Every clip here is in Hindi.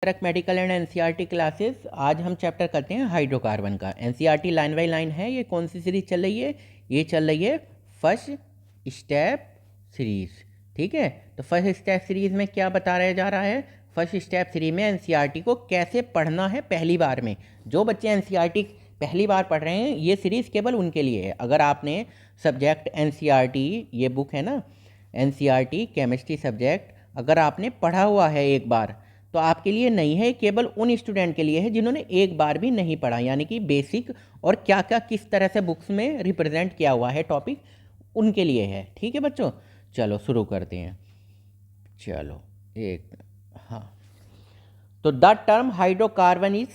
Medical and NCERT classes. आज हम चैप्टर करते हैं हाइड्रोकार्बन का। एनसीईआरटी लाइन बाय लाइन है। ये कौन सी सीरीज चल रही है? ये चल रही है फर्स्ट स्टेप सीरीज। ठीक है, तो फर्स्ट स्टेप सीरीज में क्या बताया जा रहा है? फर्स्ट स्टेप सीरीज में एनसीईआरटी को कैसे पढ़ना है पहली बार में। जो बच्चे एनसीईआरटी पहली बार पढ़ रहे हैं, ये सीरीज़ केवल उनके लिए है। अगर आपने सब्जेक्ट एनसीईआरटी, ये बुक है ना एनसीईआरटी केमिस्ट्री सब्जेक्ट, अगर आपने पढ़ा हुआ है एक बार, तो आपके लिए नहीं है, केवल उन स्टूडेंट के लिए है जिन्होंने एक बार भी नहीं पढ़ा, यानी कि बेसिक और क्या क्या किस तरह से बुक्स में रिप्रेजेंट किया हुआ है टॉपिक, उनके लिए है। ठीक है बच्चों, चलो शुरू करते हैं। चलो हाँ, तो the term hydrocarbon is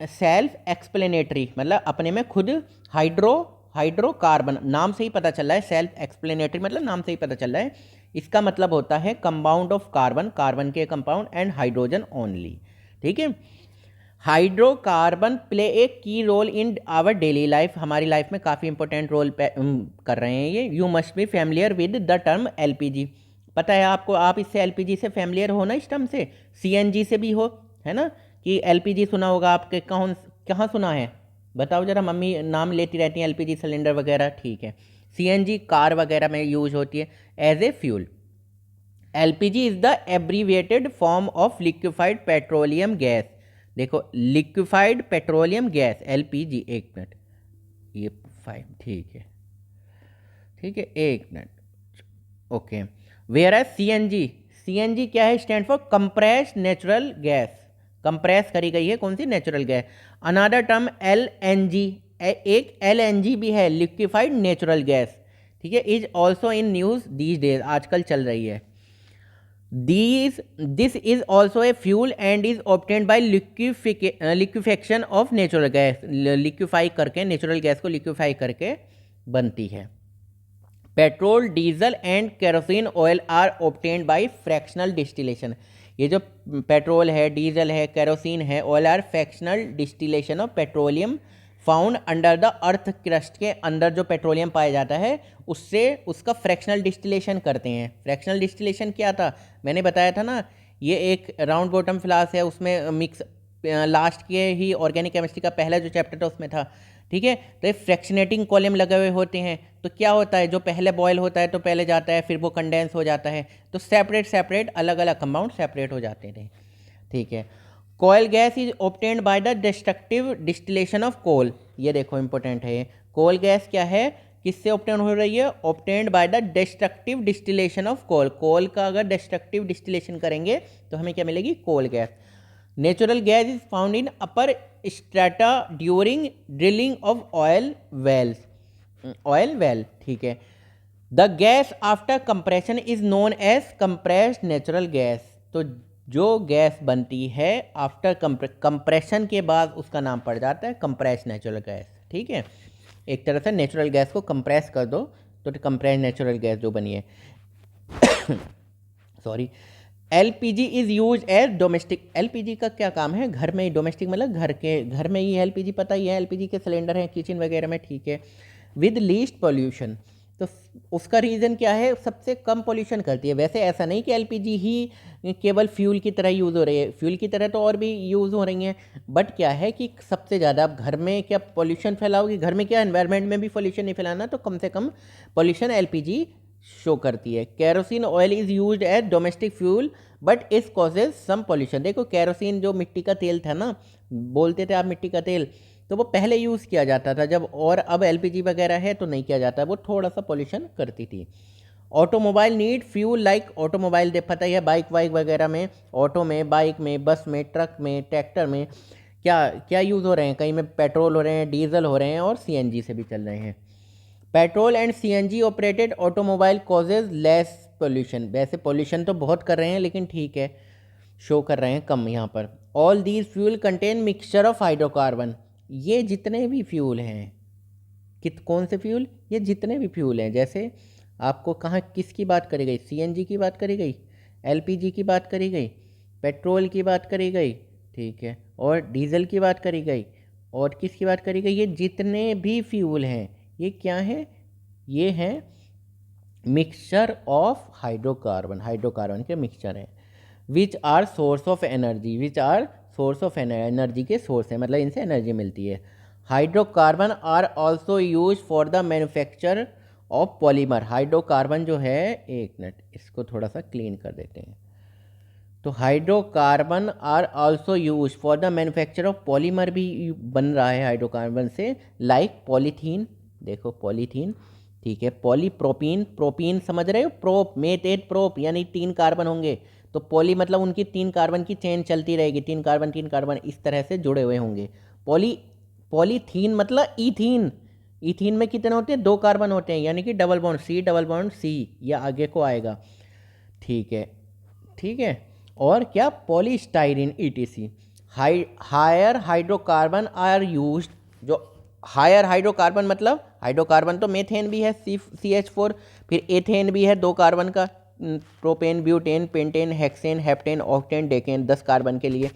self explanatory, मतलब अपने में खुद हाइड्रोकार्बन नाम से ही पता चल रहा है। सेल्फ एक्सप्लेनेटरी मतलब नाम से ही पता चल रहा है। इसका मतलब होता है कंपाउंड ऑफ कार्बन, कार्बन के कंपाउंड, एंड हाइड्रोजन ओनली। ठीक है, hydrocarbon play a key role in our daily life, हमारी लाइफ में काफ़ी इंपॉर्टेंट रोल कर रहे हैं ये। You must be familiar with the term LPG, पता है आपको, आप इससे एलपीजी से फैमिलियर हो ना, इस टर्म से। सीएनजी से भी हो, है ना, कि एलपीजी सुना होगा आपके, कहाँ सुना है बताओ जरा। मम्मी नाम लेती रहती हैं एलपीजी सिलेंडर वगैरह। ठीक है, सीएनजी कार वगैरह में यूज होती है as a fuel. LPG is the abbreviated form of liquefied petroleum gas. देखो, लिक्विफाइड पेट्रोलियम गैस एलपीजी, एक मिनट, ये 5, ठीक है एक minute, okay. Whereas CNG, CNG क्या है? Stand for compressed natural gas, compress करी गई है कौन सी? Natural gas. Another term LNG, एक एलएनजी भी है, लिक्विफाइड नेचुरल गैस। ठीक है, is also in news these days, आजकल चल रही है। This is also a fuel and is obtained by liquefaction of natural gas, liquefy करके, नेचुरल गैस को लिक्विफाई करके बनती है। Petrol, diesel and kerosene oil are obtained by fractional distillation. ये जो पेट्रोल है, डीजल है, केरोसिन है, oil are fractional distillation of petroleum found under the earth crust, के अंदर जो पेट्रोलियम पाया जाता है उससे उसका फ्रैक्शनल डिस्टिलेशन करते हैं। फ्रैक्शनल डिस्टिलेशन क्या था? मैंने बताया था ना, ये एक राउंड बॉटम फ्लास्क है, उसमें मिक्स, लास्ट के ही ऑर्गेनिक केमिस्ट्री का पहला जो चैप्टर था उसमें था। ठीक है, तो ये फ्रैक्शनेटिंग कॉलम लगे हुए होते हैं, तो क्या होता है, जो पहले बॉयल होता है तो पहले जाता है, फिर वो कंडेंस हो जाता है, तो सेपरेट अलग अलग कंपाउंड सेपरेट हो जाते थे। ठीक है, coal gas is obtained by the destructive distillation of coal. ये देखो इंपॉर्टेंट है, कोल गैस क्या है, किससे ऑब्टेन हो रही है? Obtained by the destructive distillation of coal. Coal का अगर डिस्ट्रक्टिव डिस्टिलेशन करेंगे तो हमें क्या मिलेगी? Coal gas. Natural gas is found in upper strata during drilling of oil well. ठीक है, the gas after compression is known as compressed natural gas. तो जो गैस बनती है आफ्टर कंप्रेशन के बाद, उसका नाम पड़ जाता है कंप्रेस्ड नेचुरल गैस। ठीक है, एक तरह से नेचुरल गैस को कंप्रेस कर दो तो कंप्रेस्ड नेचुरल गैस जो बनी है sorry. LPG is use as domestic, LPG का क्या काम है? घर में ही, डोमेस्टिक मतलब घर में ही एलपीजी, पता ही है एलपीजी के सिलेंडर हैं किचन वगैरह में। ठीक है, विद लीस्ट पॉल्यूशन, तो उसका रीज़न क्या है? सबसे कम पॉल्यूशन करती है। वैसे ऐसा नहीं कि एलपीजी ही केवल फ्यूल की तरह यूज़ हो रही है, फ्यूल की तरह तो और भी यूज़ हो रही हैं, बट क्या है कि सबसे ज़्यादा, आप घर में क्या पॉल्यूशन फैलाओगे, घर में क्या एनवायरनमेंट में भी पॉल्यूशन नहीं फैलाना, तो कम से कम पॉल्यूशन एलपीजी शो करती है। Kerosene oil is used as domestic fuel but is causes some pollution. देखो, कैरोसिन जो मिट्टी का तेल था ना, बोलते थे आप मिट्टी का तेल, तो वो पहले यूज़ किया जाता था जब, और अब एलपीजी वगैरह है तो नहीं किया जाता, वो थोड़ा सा पॉल्यूशन करती थी। Automobile need fuel like, automobile दे पता ही है, बाइक वाइक वगैरह में, ऑटो में, बाइक में, बस में, ट्रक में, ट्रैक्टर में क्या क्या यूज़ हो रहे हैं? कहीं में पेट्रोल हो रहे हैं, डीजल हो रहे हैं, और सीएनजी से भी चल रहे हैं। Petrol and CNG operated automobile causes less pollution. वैसे पोल्यूशन तो बहुत कर रहे हैं, लेकिन ठीक है, शो कर रहे हैं कम यहाँ पर। All these fuel contain mixture of hydrocarbon. ये जितने भी फ्यूल हैं, कौन से फ्यूल? ये जितने भी फ्यूल हैं, जैसे आपको कहाँ किसकी बात करी गई? सीएनजी की बात करी गई, एलपीजी की बात करी गई, पेट्रोल की बात करी गई, ठीक है, और डीजल की बात करी गई, और किसकी बात करी गई? ये जितने भी फ्यूल हैं, ये क्या है? ये हैं मिक्सचर ऑफ हाइड्रोकार्बन, हाइड्रोकार्बन के मिक्सचर हैं। Which are source of energy, which are source of energy के सोर्स है, मतलब इनसे एनर्जी मिलती है। Hydrocarbon are also use for the manufacture of polymer. Hydrocarbon जो है, एक मिनट इसको थोड़ा सा क्लीन कर देते हैं। तो hydrocarbon are also use for the manufacture of polymer भी बन रहा है हाइड्रोकार्बन से, लाइक पॉलीथीन, देखो पॉलीथीन, ठीक है, पॉलीप्रोपीन, प्रोपीन समझ रहे हो, प्रोप मेथेट प्रोप यानी 3 कार्बन होंगे, तो पॉली मतलब उनकी 3 कार्बन की चेन चलती रहेगी, 3 कार्बन इस तरह से जुड़े हुए होंगे। पॉलीथीन मतलब ईथीन, ईथीन में कितने होते हैं, 2 कार्बन होते हैं, यानी कि डबल बॉन्ड सी, या आगे को आएगा, ठीक है, ठीक है। और क्या, polystyrene ETC. Higher hydrocarbon are used, जो हायर हाइड्रोकार्बन मतलब हाइड्रोकार्बन तो मेथेन भी है CH4, फिर एथेन भी है 2 कार्बन का, propane, butane, pentane, hexane, heptane, octane, decane 10 carbon के लिए,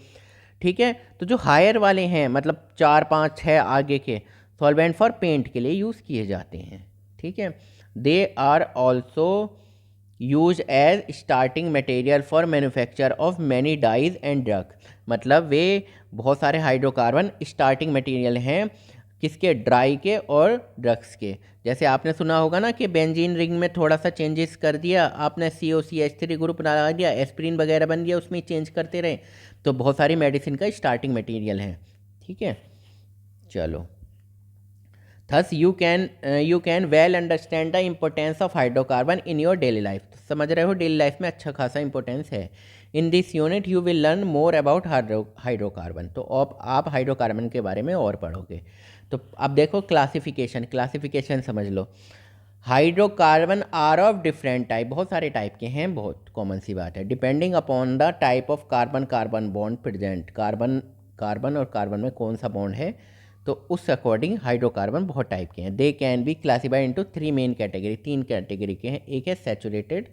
ठीक है। तो जो हायर वाले हैं मतलब 4, 5, 6 आगे के, सॉल्वेंट फॉर पेंट के लिए यूज़ किए जाते हैं, ठीक है। They are also use as starting material for manufacture of many dyes and drugs, मतलब वे बहुत सारे हाइड्रोकार्बन स्टार्टिंग मटेरियल हैं, किसके, ड्राई के और ड्रग्स के। जैसे आपने सुना होगा ना कि बेंजीन रिंग में थोड़ा सा चेंजेस कर दिया आपने, COCH3 ग्रुप लगा दिया, एस्पिरिन वगैरह बन गया, उसमें चेंज करते रहे, तो बहुत सारी मेडिसिन का स्टार्टिंग मटेरियल है, ठीक है। चलो, thus you can well understand the importance of hydrocarbon in your daily life. समझ रहे हो, डेली लाइफ में अच्छा खासा इंपॉर्टेंस है। In this unit you will learn more about hydrocarbon, तो आप हाइड्रोकार्बन के बारे में और पढ़ोगे। तो अब देखो क्लासिफिकेशन समझ लो। Hydrocarbon are of different type, बहुत सारे टाइप के हैं, बहुत कॉमन सी बात है। Depending upon the type of carbon bond present, carbon और कार्बन में कौन सा बॉन्ड है, तो उस अकॉर्डिंग हाइड्रोकार्बन बहुत टाइप के हैं। दे can B classified into 3 main category, 3 category के हैं। एक है सैचुरेटेड,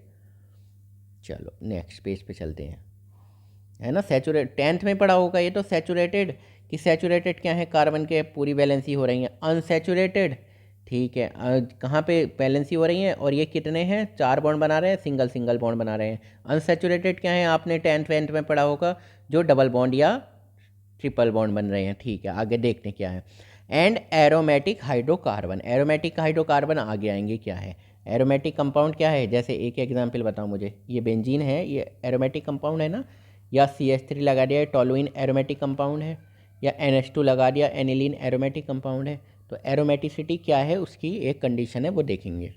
चलो नेक्स्ट पेज पे चलते हैं, है ना, सैचुरेट 10th में पढ़ा होगा ये तो, सैचुरेटेड कि सैचुरेटेड क्या है, कार्बन के पूरी बैलेंसी हो रही है। अनसैचुरेटेड, ठीक है, कहाँ पे बैलेंसी हो रही है, और ये कितने हैं, 4 बॉन्ड बना रहे हैं, सिंगल बॉन्ड बना रहे हैं। अनसैचुरेटेड क्या है, आपने 10th में पढ़ा होगा, जो डबल बॉन्ड या ट्रिपल बॉन्ड बन रहे हैं, ठीक है। आगे देखते क्या है। And aromatic hydrocarbon, aromatic hydrocarbon आगे आएंगे क्या है। एरोमेटिक कंपाउंड क्या है, जैसे एक एग्जांपल बताओ मुझे, ये बेंजीन है, ये एरोमेटिक कंपाउंड है ना, या CH3 लगा दिया टोलुइन एरोमेटिक कंपाउंड है, या NH2 लगा दिया एनिलीन एरोमेटिक कंपाउंड है। तो एरोमेटिसिटी क्या है, उसकी एक कंडीशन है, वो देखेंगे।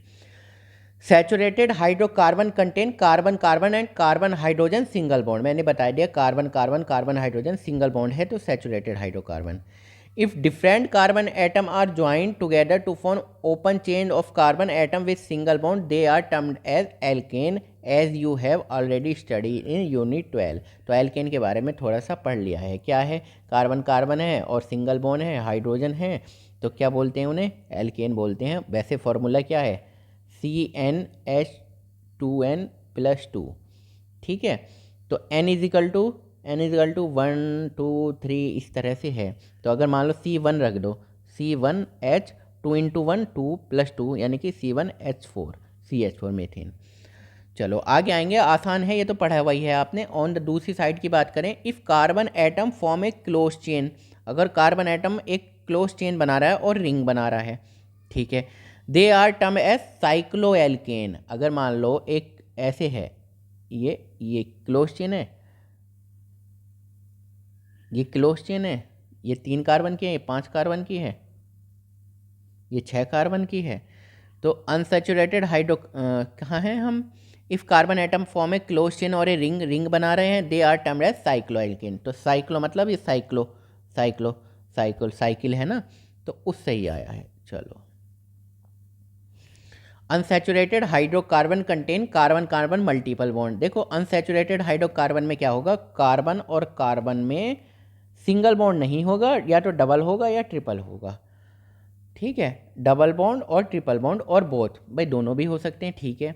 Saturated hydrocarbon contain carbon and carbon hydrogen single bond, मैंने बता दिया कार्बन हाइड्रोजन सिंगल बॉन्ड है, तो saturated hydrocarbon. If different carbon atom are joined together to form open chain of carbon atom with single bond, they are termed as alkane, as you have already study in unit 12। तो एल्केन के बारे में थोड़ा सा पढ़ लिया है, क्या है, कार्बन है और सिंगल बॉन्ड है, हाइड्रोजन है, तो क्या बोलते हैं उन्हें, एल्केन बोलते हैं। वैसे फॉर्मूला क्या है, CnH2n+2, ठीक है। तो n इजिकल टू 1 2 3 इस तरह से है। तो अगर मान लो C1 रख दो, C1H 2 × 1 2 + 2 यानी कि C1H4, CH4 मीथेन। चलो आगे आएंगे, आसान है ये तो, पढ़ा हुआ ही है आपने। ऑन द दूसरी साइड की बात करें, if carbon atom form a close chain, अगर कार्बन एटम एक क्लोज चेन बना रहा है और रिंग बना रहा है, ठीक है, they are term as cycloalkane. अगर मान लो एक ऐसे है, ये क्लोज चेन है, ये क्लोज चेन है, ये 3 कार्बन की है, ये 5 कार्बन की है, ये 6 कार्बन की है। तो अनसैचुरेटेड हाइड्रो कहाँ हैं हम, if carbon atom form a close chain और ए रिंग बना रहे हैं, they are termed as cycloalkane. तो साइक्लो मतलब ये साइकिल है ना, तो उससे ही आया है। चलो, unsaturated hydrocarbon contain carbon multiple bond. देखो अनसैचुरेटेड हाइड्रोकार्बन में क्या होगा, कार्बन और कार्बन में सिंगल बॉन्ड नहीं होगा, या तो डबल होगा या ट्रिपल होगा, ठीक है, डबल बॉन्ड और ट्रिपल बॉन्ड और बोथ, भाई दोनों भी हो सकते हैं, ठीक है।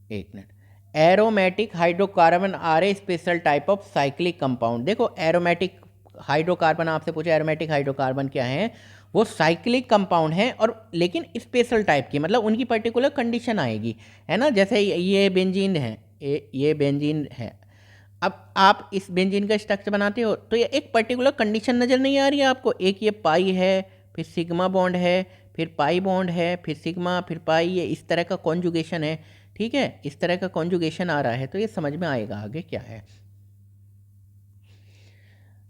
एक minute, aromatic hydrocarbon are a special type of cyclic compound. देखो एरोमेटिक हाइड्रोकार्बन, आपसे पूछा एरोमेटिक हाइड्रोकार्बन क्या है, वो साइक्लिक कंपाउंड है, और लेकिन स्पेशल टाइप की, मतलब उनकी पर्टिकुलर कंडीशन आएगी, है ना। जैसे ये बेंजीन है, ये बेंजीन है, अब आप इस बेंजीन का स्ट्रक्चर बनाते हो तो ये एक पर्टिकुलर कंडीशन नज़र नहीं आ रही है आपको? एक ये पाई है, फिर सिग्मा बॉन्ड है, फिर पाई बॉन्ड है, फिर सिग्मा, फिर पाई, ये इस तरह का कॉन्जुगेशन है। ठीक है, इस तरह का कॉन्जुगेशन आ रहा है तो ये समझ में आएगा आगे क्या है।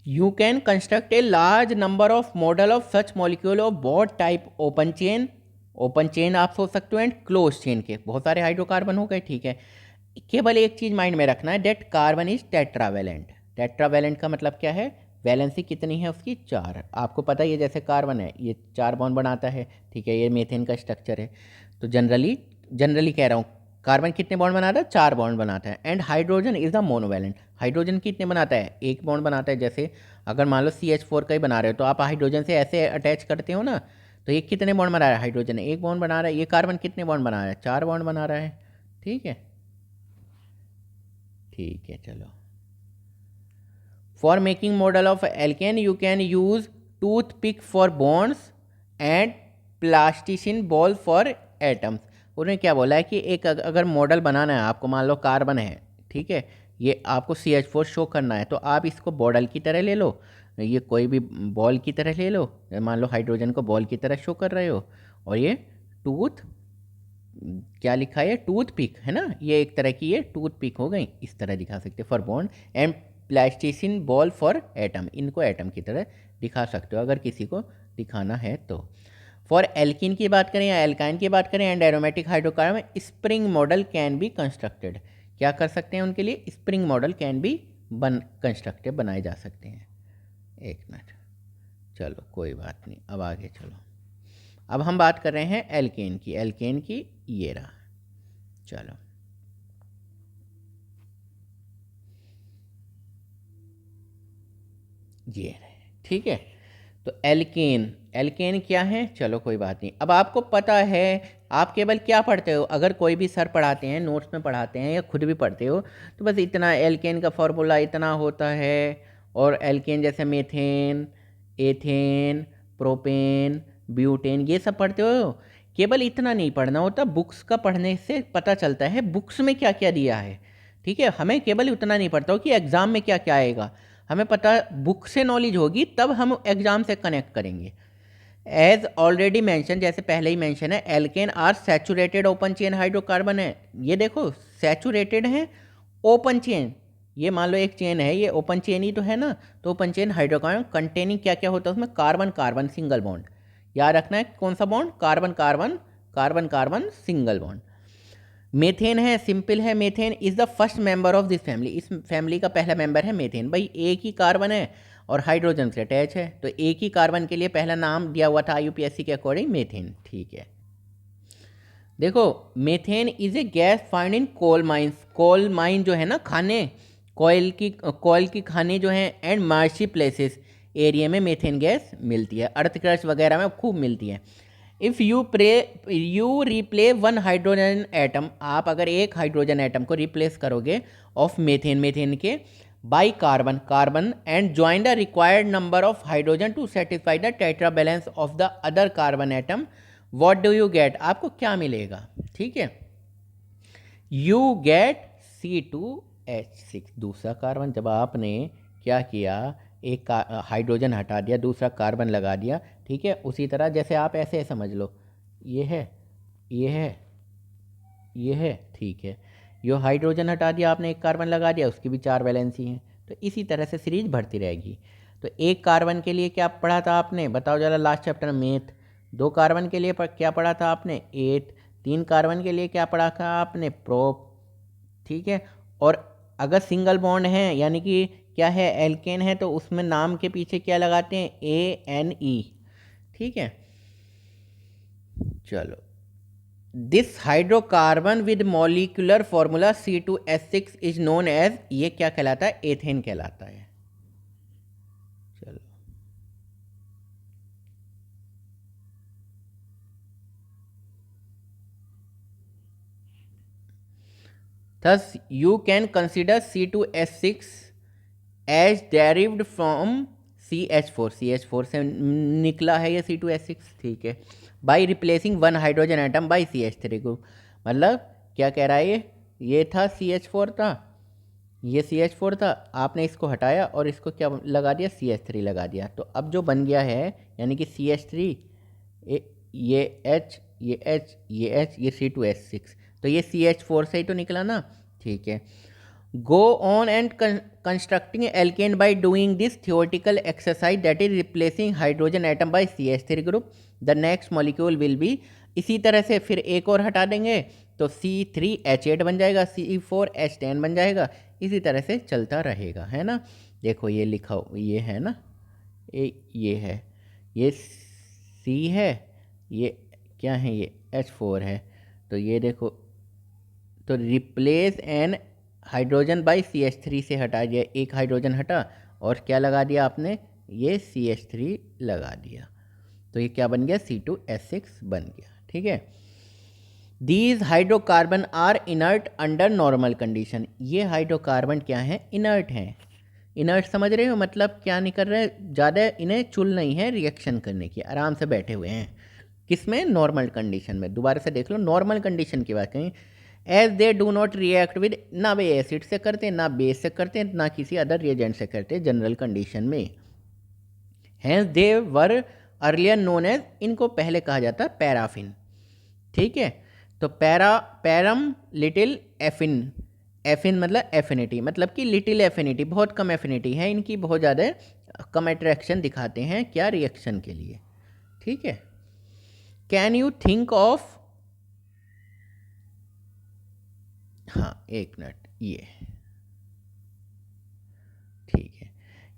You can construct a large number of model of such molecule of both type open chain आप सोच सकते हो एंड क्लोज चेन के बहुत सारे हाइड्रोकार्बन हो गए। ठीक है, केवल एक चीज़ माइंड में रखना है, that carbon is tetravalent. Tetravalent का मतलब क्या है? वैलेंसी कितनी है उसकी? 4। आपको पता ही है जैसे कार्बन है ये 4 बॉन्ड बनाता है। ठीक है, ये मीथेन का स्ट्रक्चर है। तो जनरली कह रहा हूँ, कार्बन कितने बॉन्ड बनाता है? 4 बॉन्ड बनाता है। And hydrogen is the monovalent. Hydrogen कितने बनाता है? 1 बॉन्ड बनाता है। जैसे अगर मान लो CH4 का ही बना रहे हो तो आप हाइड्रोजन से ऐसे अटैच करते हो ना, तो ये कितने बॉन्ड बना रहा है? हाइड्रोजन 1 बॉन्ड बना रहा है। ये कार्बन कितने बॉन्ड बना रहा है? 4 बॉन्ड बना रहा है। ठीक है, ठीक है, चलो। For making model of alkane you can use toothpick for bonds and plasticine ball for atoms. उन्होंने क्या बोला है कि एक अगर मॉडल बनाना है आपको, मान लो कार्बन है, ठीक है, ये आपको CH4 शो करना है तो आप इसको बॉडल की तरह ले लो, ये कोई भी बॉल की तरह ले लो। मान लो हाइड्रोजन को बॉल की तरह शो कर रहे हो, और ये टूथ, क्या लिखा है? टूथ पिक है ना, ये एक तरह की ये टूथ पिक हो गई, इस तरह दिखा सकते for bond. And plasticine ball for atom, इनको एटम की तरह दिखा सकते हो अगर किसी को दिखाना है तो। फॉर एल्किन की बात करें या एल्काइन की बात करें and aromatic hydrocarbon, spring model can be constructed. क्या कर सकते हैं उनके लिए? Spring model can be constructed, बनाए जा सकते हैं। एक मिनट, चलो कोई बात नहीं, अब आगे चलो। अब हम बात कर रहे हैं एल्केन की। एल्केन की ये रहा, चलो। ये रहे, ठीक है। तो एल्केन, एल्केन क्या है? चलो कोई बात नहीं, अब आपको पता है। आप केवल क्या पढ़ते हो, अगर कोई भी सर पढ़ाते हैं, नोट्स में पढ़ाते हैं या खुद भी पढ़ते हो, तो बस इतना, एल्केन का फॉर्मूला इतना होता है। और एल्केन जैसे मीथेन, एथेन, प्रोपेन, ब्यूटेन, ये सब पढ़ते हो। केवल इतना नहीं पढ़ना होता, बुक्स का पढ़ने से पता चलता है बुक्स में क्या क्या दिया है। ठीक है, हमें केवल उतना नहीं पढ़ता हो कि एग्ज़ाम में क्या क्या आएगा, हमें पता बुक से नॉलेज होगी तब हम एग्ज़ाम से कनेक्ट करेंगे। एज ऑलरेडी मैंशन, जैसे पहले ही मैंशन है, alkane are saturated open chain hydrocarbon है। ये देखो सैचुरेटेड है, ओपन चेन, ये मान लो एक चेन है, ये ओपन चेन ही तो है ना। तो ओपन चेन हाइड्रोकार्बन कंटेनिंग क्या क्या होता है उसमें? Carbon carbon single bond. याद रखना है कौन सा bond? Carbon carbon, carbon carbon single bond. Methane है, सिंपल है, methane is the first member of this family. इस फैमिली का पहला मेंबर है मेथेन। भाई एक ही कार्बन है और हाइड्रोजन से अटैच है, तो एक ही कार्बन के लिए पहला नाम दिया हुआ था IUPAC के अकॉर्डिंग, मेथेन। ठीक है, देखो methane is a gas find in coal mines. Coal mine जो है ना, खाने, कोयल की खाने जो हैं, एंड मार्शी प्लेसेस एरिया में मेथेन गैस मिलती है। अर्थ क्रस्ट वगैरह में खूब मिलती है। If you replace one hydrogen atom, आप अगर एक हाइड्रोजन एटम को रिप्लेस करोगे ऑफ मेथेन के by carbon carbon and join the required number of hydrogen to satisfy the tetra balance of the other carbon atom, what do you get? आपको क्या मिलेगा? ठीक है, यू गेट C2H6। दूसरा कार्बन, जब आपने क्या किया, एक हाइड्रोजन हटा दिया, दूसरा कार्बन लगा दिया। ठीक है, उसी तरह जैसे आप ऐसे समझ लो, ये है, ये है, ये है। ठीक है, यो हाइड्रोजन हटा दिया आपने, एक कार्बन लगा दिया, उसकी भी 4 वैलेंसी हैं। तो इसी तरह से सीरीज बढ़ती रहेगी। तो एक कार्बन के लिए क्या पढ़ा था आपने? बताओ जरा, लास्ट चैप्टर में मेथ। 2 कार्बन के लिए क्या पढ़ा था आपने? 8। 3 कार्बन के लिए क्या पढ़ा था आपने? प्रोप। ठीक है, और अगर सिंगल बॉन्ड है, यानी कि क्या है, एल्केन है, तो उसमें नाम के पीछे क्या लगाते हैं? ANE। ठीक है, चलो। This hydrocarbon with molecular formula C2H6 is known as, ये क्या कहलाता है? एथेन कहलाता है। चलो, thus you can consider C2H6 as derived from CH4। CH4 से निकला है ये C2H6। ठीक है, by replacing one hydrogen atom by CH3 group. मतलब क्या कह रहा है ये था CH4 था, ये CH4 था, आपने इसको हटाया और इसको क्या लगा दिया, CH3 लगा दिया। तो अब जो बन गया है यानी कि CH3, ये H, ये H, ये H, ये C2H6, तो ये CH4 से ही तो निकला ना। ठीक है, go on and constructing alkane by doing this theoretical exercise, that is replacing hydrogen atom by CH3 group, the next molecule will be। इसी तरह से फिर एक और हटा देंगे तो C3H8 बन जाएगा, C4H10 बन जाएगा, इसी तरह से चलता रहेगा, है ना। देखो ये लिखा ये है ना, ये है, ये C है, ये क्या है, ये H4 है। तो ये देखो, तो replace N hydrogen by CH3 से हटा दिया, एक हाइड्रोजन हटा और क्या लगा दिया आपने, ये CH3 लगा दिया, तो ये क्या बन गया, C2H6 बन गया। ठीक है, these hydrocarbon are inert under normal condition. ये हाइड्रोकार्बन क्या है, इनर्ट हैं। इनर्ट समझ रहे हो, मतलब क्या नहीं कर रहे, ज़्यादा इन्हें चुल नहीं है रिएक्शन करने की, आराम से बैठे हुए हैं। किसमें, नॉर्मल कंडीशन में। दोबारा से देख लो, नॉर्मल कंडीशन की बात कहीं, as they do not react with, ना वे एसिड से करते, ना बेस से करते, ना किसी अदर रिएजेंट से करते जनरल कंडीशन में। Hence they were earlier known as, इनको पहले कहा जाता पैराफिन। ठीक है, तो पैरम लिटिल एफिन, एफिन मतलब एफिनिटी, मतलब कि लिटिल एफिनिटी, बहुत कम एफिनिटी है इनकी, बहुत ज़्यादा कम अट्रैक्शन दिखाते हैं क्या, रिएक्शन के लिए। ठीक है, कैन यू थिंक ऑफ, हाँ एक मिनट, ये ठीक है,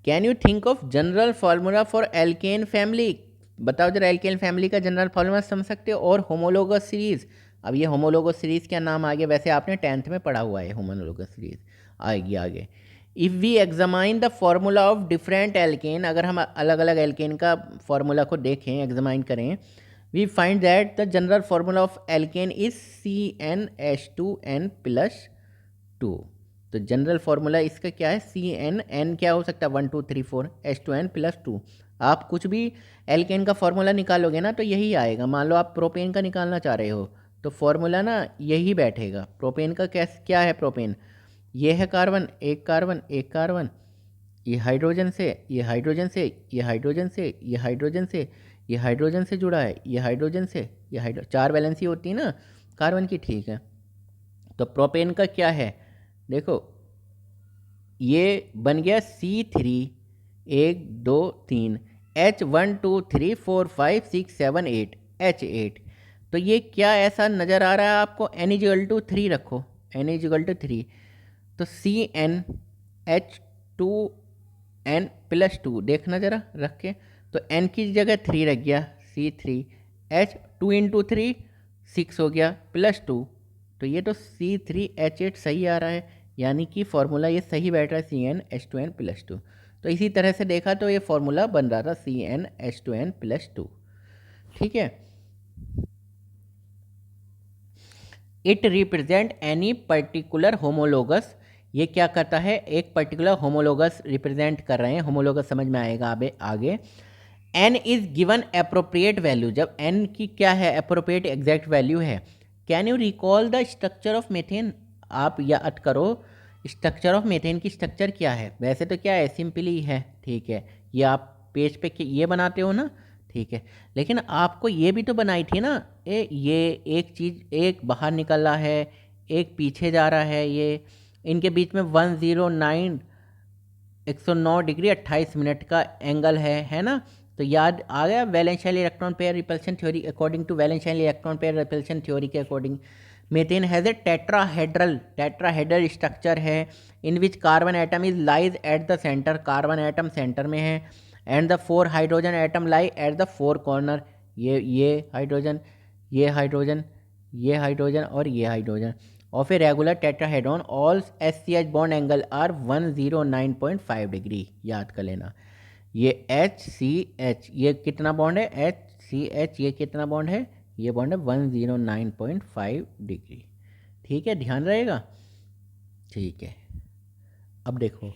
can you think of general formula for alkane family. बताओ जरा, एल्केन फैमिली का जनरल फार्मूला समझ सकते हो। और होमोलोगस सीरीज, अब ये होमोलोगस सीरीज क्या नाम आगे, वैसे आपने 10th में पढ़ा हुआ है, होमोलोगस सीरीज आएगी आगे। If we examine the formula of different alkane, अगर हम अलग अलग एल्केन का फार्मूला को देखें, एग्जामाइन करें, we find that the general formula of alkane is CnH2n+2। तो जनरल फार्मूला इसका क्या है, CnN क्या हो सकता है, 1 2 3 4, H2n+2। आप कुछ भी एल्केन का फार्मूला निकालोगे ना तो यही आएगा। मान लो आप प्रोपेन का निकालना चाह रहे हो तो फार्मूला ना यही बैठेगा। प्रोपेन का क्या है, प्रोपेन ये है कार्बन, एक कार्बन, एक कार्बन, ये हाइड्रोजन से, ये हाइड्रोजन से, ये हाइड्रोजन से, ये हाइड्रोजन से, ये हाइड्रोजन से जुड़ा है, ये हाइड्रोजन से, ये चार वैलेंसी होती है ना कार्बन की। ठीक है, तो प्रोपेन का क्या है, देखो ये बन गया C3, 1 2 3, H1 2 3 4 5 6 7 8, H8। तो ये क्या ऐसा नज़र आ रहा है आपको, N=3 रखो, N=3, तो CnH2n+2 देखना ज़रा रख के, तो N की जगह 3 रख गया, C3, H 2 × 3 6 हो गया, +2, तो ये तो C3H8 सही आ रहा है, यानी कि फॉर्मूला ये सही बैठ रहा है, CnH2n+2। तो इसी तरह से देखा तो ये फॉर्मूला बन रहा था CnH2n+2। ठीक है, it represent any particular homologous, ये क्या करता है, एक पर्टिकुलर होमोलोगस रिप्रेजेंट कर रहे हैं, होमोलोगस समझ में आएगा आगे। n is given appropriate value, जब n की क्या है, अप्रोप्रिएट एग्जैक्ट वैल्यू है। Can you recall the structure of methane, आप याद करो स्ट्रक्चर ऑफ मीथेन की स्ट्रक्चर क्या है, वैसे तो क्या है, सिंपली है। ठीक है, ये आप पेज पे ये बनाते हो ना, ठीक है, लेकिन आपको ये भी तो बनाई थी ना, ये एक चीज़, एक बाहर निकल रहा है, एक पीछे जा रहा है, ये इनके बीच में 109 डिग्री 28 मिनट का एंगल है ना। तो याद आ गया, valential electron pair repulsion theory, according to valential electron pair repulsion theory के according methane has a tetrahedral structure है, in which carbon atom is lies at the centre, carbon atom centre में है, and the 4 hydrogen atom lie at the 4 corner, ये हाइड्रोजन, ये हाइड्रोजन, ये हाइड्रोजन और ये hydrogen of a regular tetrahedron, all SCH bond angle are 109.5 degree, याद कर लेना। ये HCH ये कितना बॉन्ड है, HCH ये कितना बॉन्ड है, ये बॉन्ड है 109.5 डिग्री। ठीक है, ध्यान रहेगा। ठीक है, अब देखो,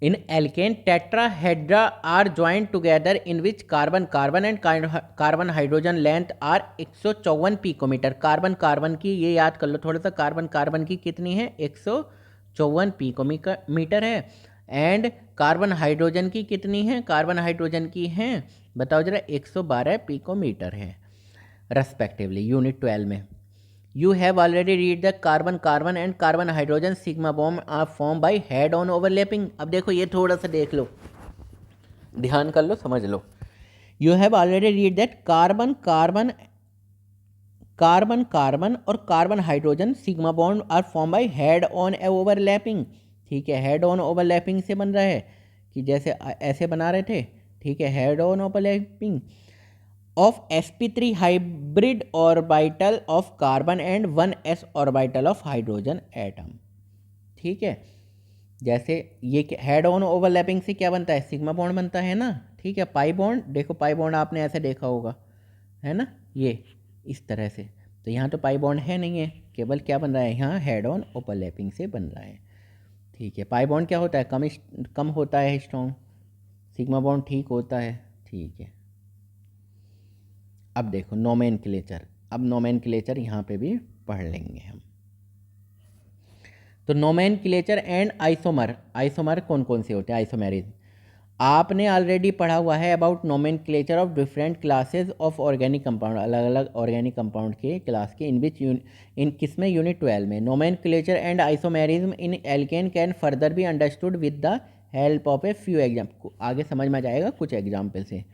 in alkane tetrahedra are joint together in which carbon and carbon hydrogen length are 154 picometre. Carbon की ये याद कर लो थोड़ा सा, कार्बन की कितनी है, 154 54 पिकोमीटर है। एंड कार्बन हाइड्रोजन की कितनी है, कार्बन हाइड्रोजन की है बताओ जरा 112 पिकोमीटर है रेस्पेक्टिवली यूनिट 12 में। You have already read the carbon and carbon hydrogen sigma bond are form by head on overlapping. अब देखो ये थोड़ा सा देख लो, ध्यान कर लो, समझ लो। You have already read that carbon और carbon hydrogen sigma bond are form by head on overlapping. ठीक है, हेड ऑन ओवरलैपिंग से बन रहा है कि जैसे ऐसे बना रहे थे। ठीक है, head on overlapping of sp3 hybrid orbital of carbon and 1s orbital of hydrogen atom। ठीक है, जैसे ये हेड ऑन ओवरलैपिंग से क्या बनता है, सिग्मा बॉन्ड बनता है ना। ठीक है, पाई बॉन्ड, देखो पाई बॉन्ड आपने ऐसे देखा होगा, है ना, ये इस तरह से। तो यहाँ तो पाई बॉन्ड है नहीं है, केवल क्या बन रहा है यहाँ, हेड ऑन ओवरलैपिंग से बन रहा है। ठीक है, पाई बॉन्ड क्या होता है, कम होता है स्ट्रॉन्ग, सिग्मा बॉन्ड ठीक होता है। ठीक है, अब देखो नोमेनक्लेचर, अब नोमेनक्लेचर यहाँ पे भी पढ़ लेंगे हम। तो नोमेनक्लेचर एंड आइसोमर, आइसोमर कौन कौन से होते हैं, आइसोमेरिज्म आपने ऑलरेडी पढ़ा हुआ है। About nomenclature of different classes of organic compound, अलग अलग ऑर्गेनिक कंपाउंड के क्लास के, इन विच इन किसमें, यूनिट 12 में। Nomenclature and isomerism in alkane can further be understood with the help of a few example. आगे समझ में आ जाएगा कुछ एग्जाम्पल से।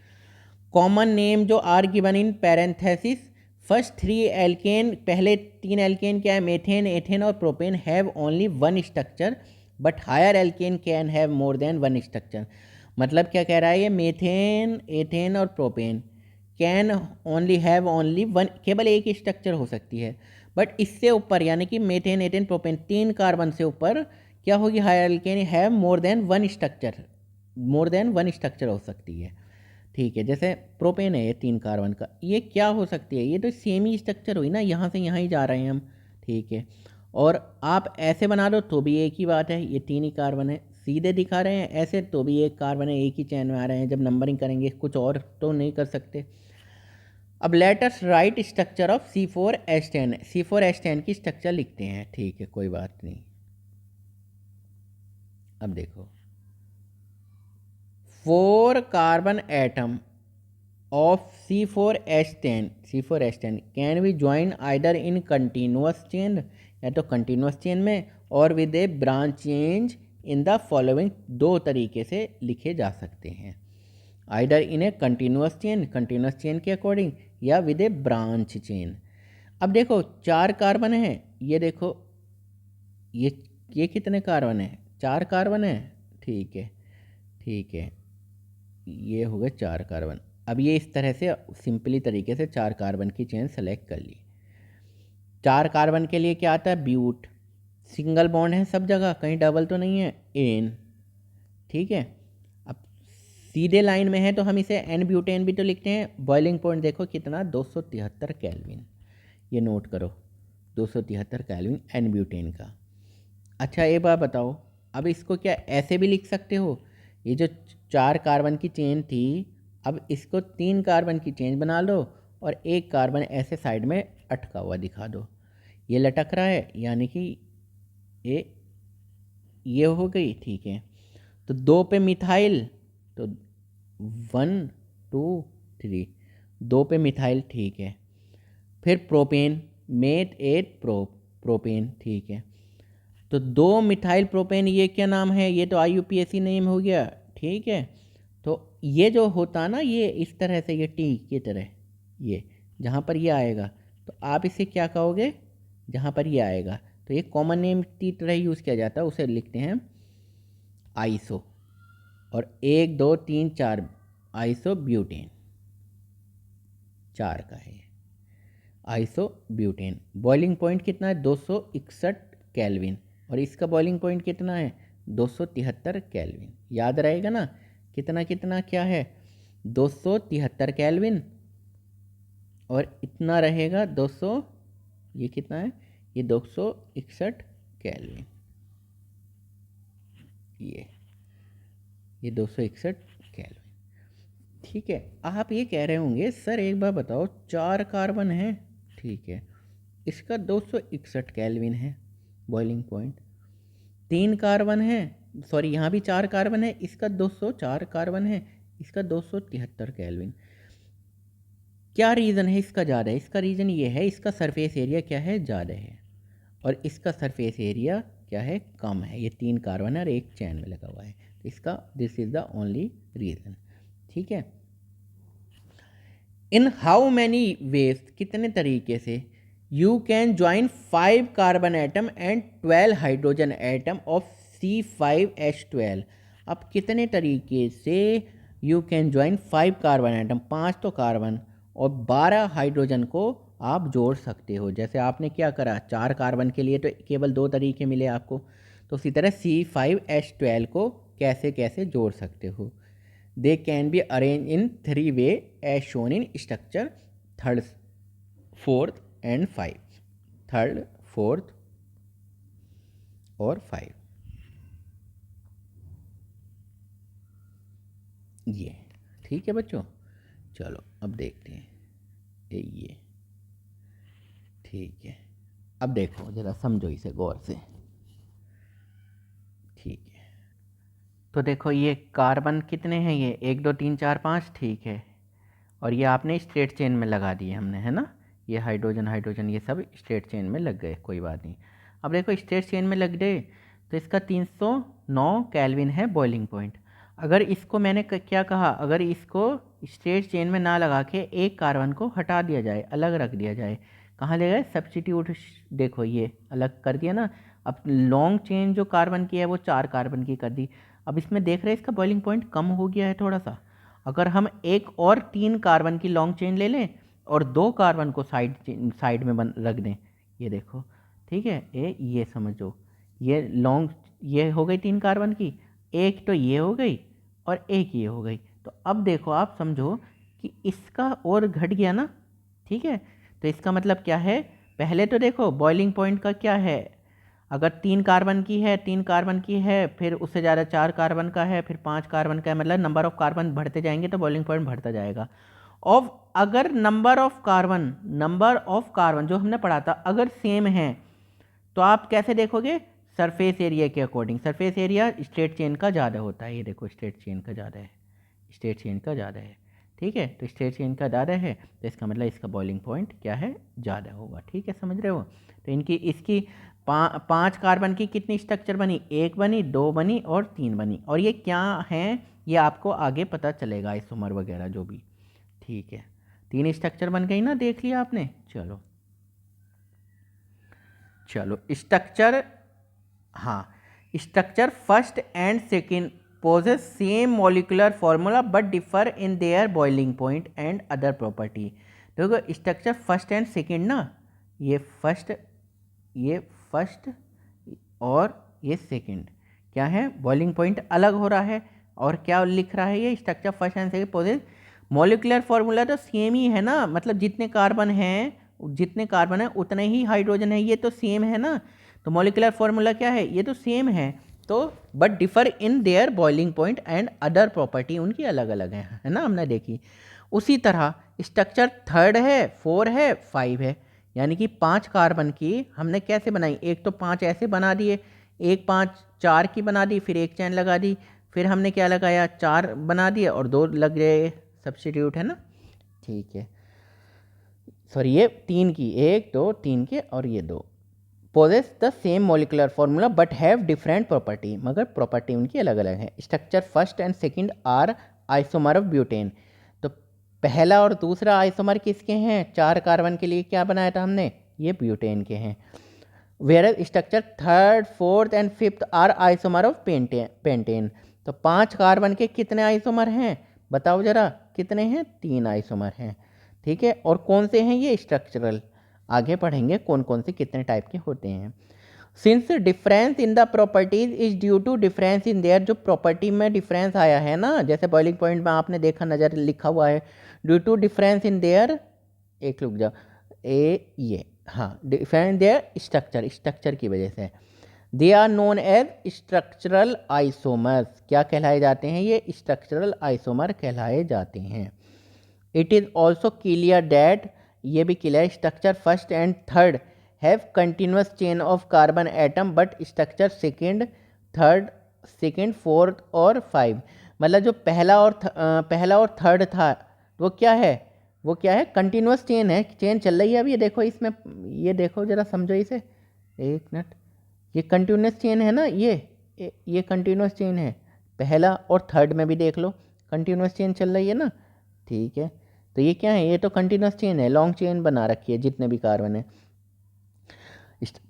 कॉमन नेम जो are given in parenthesis, first 3 alkane, पहले 3 एल्केन क्या है, मेथेन, एथेन और propane, have only 1 structure but higher alkane can have more than 1 structure. मतलब क्या कह रहा है ये, मेथेन, एथेन और propane can only have only 1, केवल एक ही स्ट्रक्चर हो सकती है। बट इससे ऊपर यानी कि मेथेन, एथेन, प्रोपेन 3 कार्बन से ऊपर क्या होगी, higher alkane have more than 1 structure, more than 1 structure हो सकती है। ठीक है, जैसे प्रोपेन है ये 3 कार्बन का, ये क्या हो सकती है, ये तो सेम ही स्ट्रक्चर हुई ना, यहाँ से यहाँ ही जा रहे हैं हम। ठीक है, और आप ऐसे बना दो तो भी एक ही बात है, ये 3 ही कार्बन है। सीधे दिखा रहे हैं ऐसे तो भी एक कार्बन है, एक ही चैन में आ रहे हैं। जब नंबरिंग करेंगे कुछ और तो नहीं कर सकते। अब let us right structure of C4H10, C4H10 की स्ट्रक्चर लिखते हैं। ठीक है, कोई बात नहीं। अब देखो 4 carbon atom of C4H10 can be join either in continuous chain, या तो कंटिन्यूस चेन में, और with A branch change in the following, 2 तरीके से लिखे जा सकते हैं। Either in a continuous chain के अकॉर्डिंग, या विद ए ब्रांच चेन। अब देखो 4 कार्बन है, ये देखो ये कितने कार्बन है, 4 कार्बन है। ठीक है, ठीक है, ये हो गए 4 कार्बन। अब ये इस तरह से सिंपली तरीके से 4 कार्बन की चेन सेलेक्ट कर ली। 4 कार्बन के लिए क्या आता है, ब्यूट, सिंगल बॉन्ड है सब जगह, कहीं डबल तो नहीं है, एन। ठीक है, अब सीधे लाइन में है तो हम इसे एन ब्यूटेन भी तो लिखते हैं। बॉइलिंग पॉइंट देखो कितना, 273 केल्विन, ये नोट करो, 273 केल्विन एन ब्यूटेन का। अच्छा एक बात बताओ, अब इसको क्या ऐसे भी लिख सकते हो, ये जो 4 कार्बन की चेन थी, अब इसको 3 कार्बन की चेन बना लो और एक कार्बन ऐसे साइड में अटका हुआ दिखा दो, ये लटक रहा है यानी कि ये हो गई। ठीक है, तो 2 पे मिथाइल, तो 1 2 3, 2 पे मिथाइल। ठीक है, फिर प्रोपेन, मेथ 8 प्रोपेन। ठीक है, तो 2 मिथाइल प्रोपेन, ये क्या नाम है, ये तो IUPAC नेम हो गया। ठीक है, तो ये जो होता ना, ये इस तरह से, ये टी की तरह, ये जहाँ पर ये आएगा तो आप इसे क्या कहोगे, जहाँ पर ये आएगा तो ये कॉमन नेम की तरह यूज़ किया जाता है, उसे लिखते हैं आइसो। और 1 2 3 4 आइसो ब्यूटेन, 4 का है आइसो ब्यूटेन। बॉइलिंग पॉइंट कितना है, 261 केल्विन, और इसका बॉइलिंग पॉइंट कितना है, 273 केल्विन। याद रहेगा ना, कितना कितना क्या है, 273 केल्विन, और इतना रहेगा 200, ये कितना है, ये 261 केल्विन, ये 261 केल्विन। ठीक है, आप ये कह रहे होंगे सर एक बार बताओ, 4 कार्बन है, ठीक है, इसका 261 केल्विन है बॉइलिंग पॉइंट, 3 कार्बन है, सॉरी यहाँ भी 4 कार्बन है, इसका 204 कार्बन है, इसका 273 केल्विन। क्या रीज़न है इसका ज़्यादा है? इसका रीज़न ये है, इसका सरफेस एरिया क्या है, ज़्यादा है, और इसका सरफेस एरिया क्या है, कम है। ये 3 कार्बन है और एक चैन में लगा हुआ है, तो इसका this is the only reason. ठीक है। इन हाउ मैनी वेज, कितने तरीके से, you can join 5 carbon atom and 12 hydrogen atom of C5H12। अब कितने तरीके से you can join 5 carbon atom, 5 तो कार्बन और 12 हाइड्रोजन को आप जोड़ सकते हो। जैसे आपने क्या करा, 4 कार्बन के लिए तो केवल 2 तरीके मिले आपको, तो उसी तरह C5H12 को कैसे कैसे जोड़ सकते हो। They can be arrange in 3 way as shown in structure 3rd, 4th and 5, 3rd, 4th और 5। ये ठीक है बच्चों। चलो अब देखते हैं ये, ठीक है। अब देखो ज़रा समझो इसे गौर से। ठीक है, तो देखो ये कार्बन कितने हैं, ये 1 2 3 4 5, ठीक है। और ये आपने स्ट्रेट चेन में लगा दिए हमने, है ना। ये हाइड्रोजन हाइड्रोजन ये सब स्ट्रेट चेन में लग गए, कोई बात नहीं। अब देखो स्ट्रेट चेन में लग गए तो इसका 309 केल्विन है बॉइलिंग पॉइंट। अगर इसको मैंने क्या कहा, अगर इसको स्ट्रेट चेन में ना लगा के एक कार्बन को हटा दिया जाए, अलग रख दिया जाए, कहाँ ले गए, सब्स्टिट्यूट, देखो ये अलग कर दिया ना। अब लॉन्ग चेन जो कार्बन की है वो 4 कार्बन की कर दी। अब इसमें देख रहे हैं इसका बॉइलिंग पॉइंट कम हो गया है थोड़ा सा। अगर हम एक और 3 कार्बन की लॉन्ग चेन ले लें और 2 कार्बन को साइड में रख दें, ये देखो, ठीक है, ये समझो, ये लॉन्ग, ये हो गई 3 कार्बन की, एक तो ये हो गई और एक ये हो गई। तो अब देखो आप समझो कि इसका और घट गया ना, ठीक है। तो इसका मतलब क्या है, पहले तो देखो बॉइलिंग पॉइंट का क्या है, अगर 3 कार्बन की है, 3 कार्बन की है, फिर उससे ज़्यादा 4 कार्बन का है, फिर 5 कार्बन का है, मतलब नंबर ऑफ कार्बन बढ़ते जाएंगे तो बॉइलिंग पॉइंट बढ़ता जाएगा। और अगर नंबर ऑफ कार्बन जो हमने पढ़ा था अगर सेम है तो आप कैसे देखोगे, सरफेस एरिया के according. Surface area straight chain का ज़्यादा होता है, ये देखो स्ट्रेट चेन का ज़्यादा है, स्ट्रेट चेन का ज़्यादा है, ठीक है। तो स्ट्रेट चेन का ज़्यादा है तो इसका मतलब इसका बॉइलिंग पॉइंट क्या है, ज़्यादा होगा, ठीक है, समझ रहे हो। तो इसकी 5 कार्बन की कितनी स्ट्रक्चर बनी, 1 बनी, 2 बनी और 3 बनी। और ये क्या हैं, ये आपको आगे पता चलेगा, आइसोमर वगैरह जो भी, ठीक है। 3 स्ट्रक्चर बन गई ना, देख लिया आपने। चलो स्ट्रक्चर, हाँ, structure first and second possess same molecular formula but differ in their boiling point and other property. देखो स्ट्रक्चर फर्स्ट एंड सेकेंड ना, ये फर्स्ट और ये सेकेंड क्या है, बॉइलिंग पॉइंट अलग हो रहा है। और क्या लिख रहा है ये, structure first and second possess molecular formula तो सेम ही है ना, मतलब जितने कार्बन है उतने ही हाइड्रोजन है, ये तो सेम है ना। तो मॉलिक्यूलर फॉर्मूला क्या है, ये तो सेम है, तो but differ in their boiling point and other property उनकी अलग अलग है ना, हमने देखी। उसी तरह स्ट्रक्चर 3rd है, 4 है, 5 है, यानी कि 5 कार्बन की हमने कैसे बनाई, एक तो 5 ऐसे बना दिए, एक 5 4 की बना दी, फिर एक चैन लगा दी, फिर हमने क्या लगाया, 4 बना दिए और 2 लग गए, सब्स्टिट्यूट, है ना, ठीक है। सॉरी ये 3 की, 1 2 3 के और ये 2 possess the same molecular formula but have different property, मगर प्रॉपर्टी उनकी अलग अलग है। Structure first and second are isomer of butane. तो पहला और दूसरा आइसोमर किसके हैं, 4 कार्बन के लिए क्या बनाया था हमने, ये ब्यूटेन के हैं। Where structure 3rd, 4th and 5th are isomer of pentane. तो 5 कार्बन के कितने आइसोमर हैं, बताओ जरा कितने हैं, 3 आइसोमर हैं, ठीक है। और कौन से हैं ये, स्ट्रक्चरल, आगे पढ़ेंगे कौन कौन से कितने टाइप के होते हैं। Since difference in the properties is due to difference in their, जो प्रॉपर्टी में डिफरेंस आया है ना, जैसे बॉइलिंग पॉइंट में आपने देखा नज़र लिखा हुआ है, due to difference in their, एक रुक जाओ, ये हाँ, डिफरेंस देयर स्ट्रक्चर की वजह से they are known as structural isomers. क्या कहलाए जाते हैं, ये स्ट्रक्चरल आइसोमर कहलाए जाते हैं। It is also clear that, ये भी clear, structure first and third have continuous chain of carbon atom but structure second, third, second, fourth और 5। मतलब जो पहला और थर्ड था वो क्या है, वो क्या है, कंटिन्यूस चेन है, चेन चल रही है। अब ये देखो इसमें, ये देखो जरा समझो इसे, एक मिनट, ये कंटिन्यूस चेन है ना, ये कंटिन्यूस चेन है। पहला और थर्ड में भी देख लो कंटिन्यूस चेन चल रही है ना, ठीक है। तो ये क्या है, ये तो कंटिन्यूस चेन है, लॉन्ग चेन बना रखी है जितने भी कार्बन है।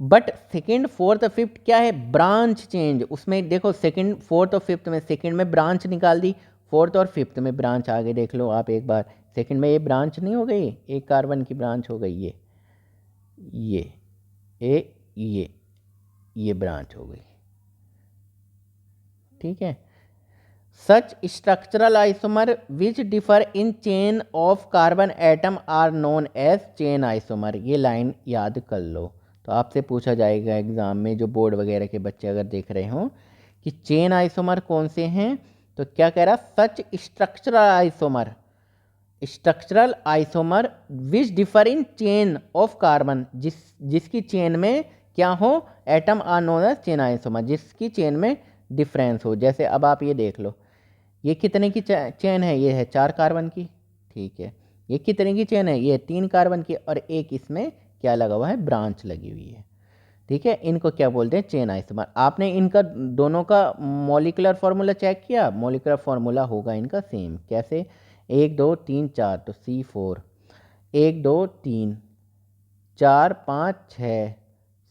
बट सेकेंड, फोर्थ और फिफ्थ क्या है, ब्रांच चेंज। उसमें देखो सेकेंड, फोर्थ और फिफ्थ में, सेकेंड में ब्रांच निकाल दी, फोर्थ और फिफ्थ में ब्रांच आगे देख लो आप एक बार। सेकेंड में ये ब्रांच नहीं हो गई, एक कार्बन की ब्रांच हो गई, ये ये ब्रांच हो गई, ठीक है। Such structural isomer which differ in chain of carbon atom are known as chain isomer. ये लाइन याद कर लो, तो आपसे पूछा जाएगा एग्जाम में, जो बोर्ड वगैरह के बच्चे अगर देख रहे हो कि चेन आइसोमर कौन से हैं, तो क्या कह रहा, such structural isomer which differ in chain of carbon, जिसकी चेन में क्या हो, atom are known as chain isomer, जिसकी चेन में डिफरेंस हो। जैसे अब आप ये देख लो, ये कितने की चेन है, ये है 4 कार्बन की, ठीक है। ये कितने की चेन है, ये 3 कार्बन की, और एक इसमें क्या लगा हुआ है, ब्रांच लगी हुई है, ठीक है। इनको क्या बोलते हैं, चेन आइसोमर। आपने इनका दोनों का मॉलिक्यूलर फार्मूला चेक किया, मॉलिक्यूलर फार्मूला होगा इनका सेम। कैसे, 1 2 3 4, तो C4, 1 2 3 4 5 6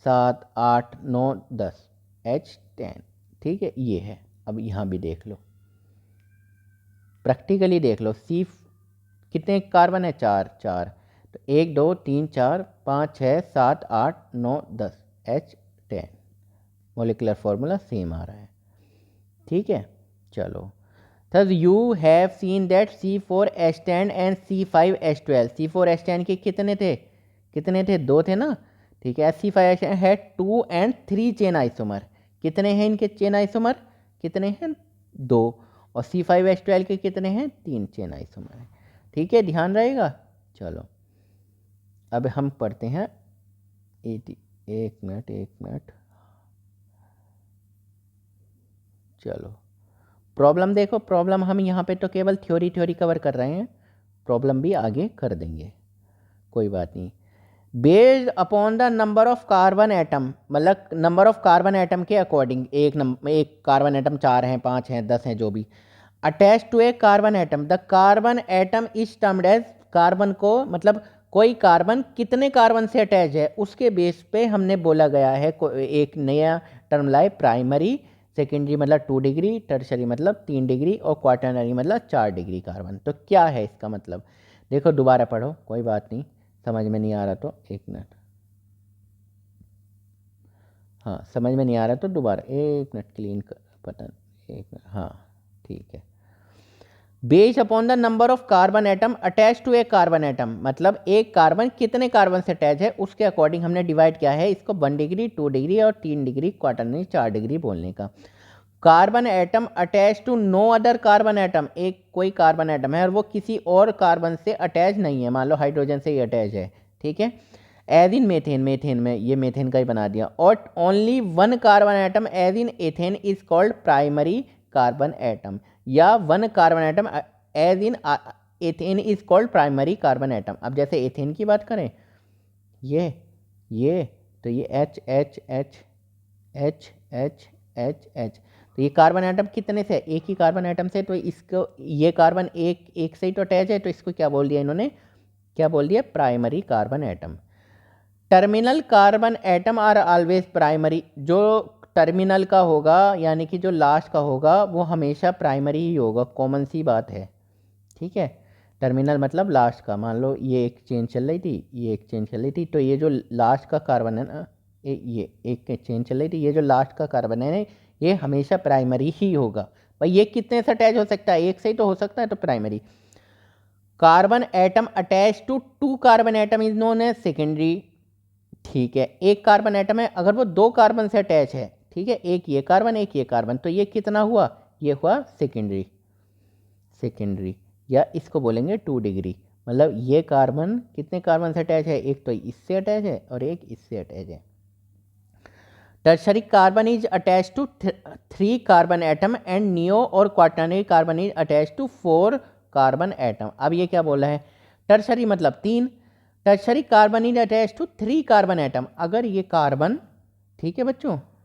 7 8 9 10 H10, ठीक है, ये है। अब यहाँ भी देख लो, प्रैक्टिकली देख लो, सी कितने कार्बन है, 4, तो 1 2 3 4 5 6 7 8 9 10 H10, मोलिकुलर फार्मूला सेम आ रहा है, ठीक है। चलो, thus you have seen that C4H10 and C5H12, C4H10 के कितने थे, 2 थे ना, ठीक है। C5H10 है 2 and 3 चेन आइसोमर। कितने हैं इनके चेन आइसोमर, कितने हैं, 2। और C5H12 के कितने हैं, 3 चेन आइसोमर हैं, ठीक है, ध्यान रहेगा। चलो, अब हम पढ़ते हैं 80, एक मिनट, चलो प्रॉब्लम देखो। प्रॉब्लम हम यहाँ पे तो केवल थ्योरी कवर कर रहे हैं, प्रॉब्लम भी आगे कर देंगे, कोई बात नहीं। Based upon the number of carbon atom, मतलब नंबर ऑफ कार्बन एटम के अकॉर्डिंग, एक कार्बन एटम 4 हैं, 5 हैं, 10 हैं, जो भी, attach to a carbon atom, the carbon atom is termed as, carbon को मतलब कोई कार्बन कितने कार्बन से अटैच है उसके बेस पे हमने बोला गया है, एक नया टर्म लाए, प्राइमरी, सेकेंडरी मतलब 2 डिग्री, टर्शरी मतलब 3 डिग्री, और क्वाटरनरी मतलब 4 डिग्री कार्बन। तो क्या है इसका मतलब, देखो दोबारा पढ़ो, कोई बात नहीं, समझ में नहीं आ रहा तो एक मिनट, हाँ समझ में नहीं आ रहा तो दोबारा एक मिनट, क्लीन कर बटन, एक मिनट, हाँ ठीक है। Based upon the number of carbon atom attach to a carbon atom, मतलब एक कार्बन कितने कार्बन से अटैच है उसके अकॉर्डिंग हमने डिवाइड किया है इसको 1 डिग्री, 2 डिग्री और 3 डिग्री, क्वाटरनरी 4 डिग्री बोलने का। Carbon atom attach to no other carbon atom, एक कोई कार्बन एटम है और वो किसी और कार्बन से अटैच नहीं है, मान लो हाइड्रोजन से ही अटैच है, ठीक है। एज इन मेथेन, मेथेन में ये मेथेन का ही बना दिया, और only 1 carbon atom as in ethane is called primary carbon atom, या 1 carbon atom as in ethane is called primary carbon atom. अब जैसे एथेन की बात करें, ये तो ये H H H H H H H, तो ये कार्बन एटम कितने से, एक ही कार्बन एटम से, तो इसको ये कार्बन एक से ही तो अटैच है, तो इसको क्या बोल दिया इन्होंने, क्या बोल दिया, primary carbon atom. Terminal carbon atom are always primary, जो टर्मिनल का होगा यानी कि जो लास्ट का होगा वो हमेशा प्राइमरी ही होगा, कॉमन सी बात है, ठीक है। टर्मिनल मतलब लास्ट का, मान लो ये एक चेन चल रही थी, ये एक चेन चल रही थी, तो ये जो लास्ट का कार्बन है ना, ये एक चेन चल रही थी, ये जो लास्ट का कार्बन है ये हमेशा प्राइमरी ही होगा। भाई ये कितने से अटैच हो सकता है, एक से ही तो हो सकता है, तो primary. Carbon atom attach to 2 carbon atom is known as secondary, ठीक है। एक कार्बन एटम है, अगर वो 2 कार्बन से अटैच है, ठीक है, एक ये कार्बन, तो ये कितना हुआ, ये हुआ सेकेंडरी, या इसको बोलेंगे 2 डिग्री, मतलब ये कार्बन कितने कार्बन से अटैच है, एक तो इससे अटैच है और एक इससे अटैच है। Tertiary carbon is attach to 3 carbon atom and neo और quaternary carbon is attach to 4 carbon atom. अब ये क्या बोला है, टर्शरी मतलब 3, tertiary carbon is attach to 3 carbon atom. अगर ये कार्बन, ठीक है बच्चों,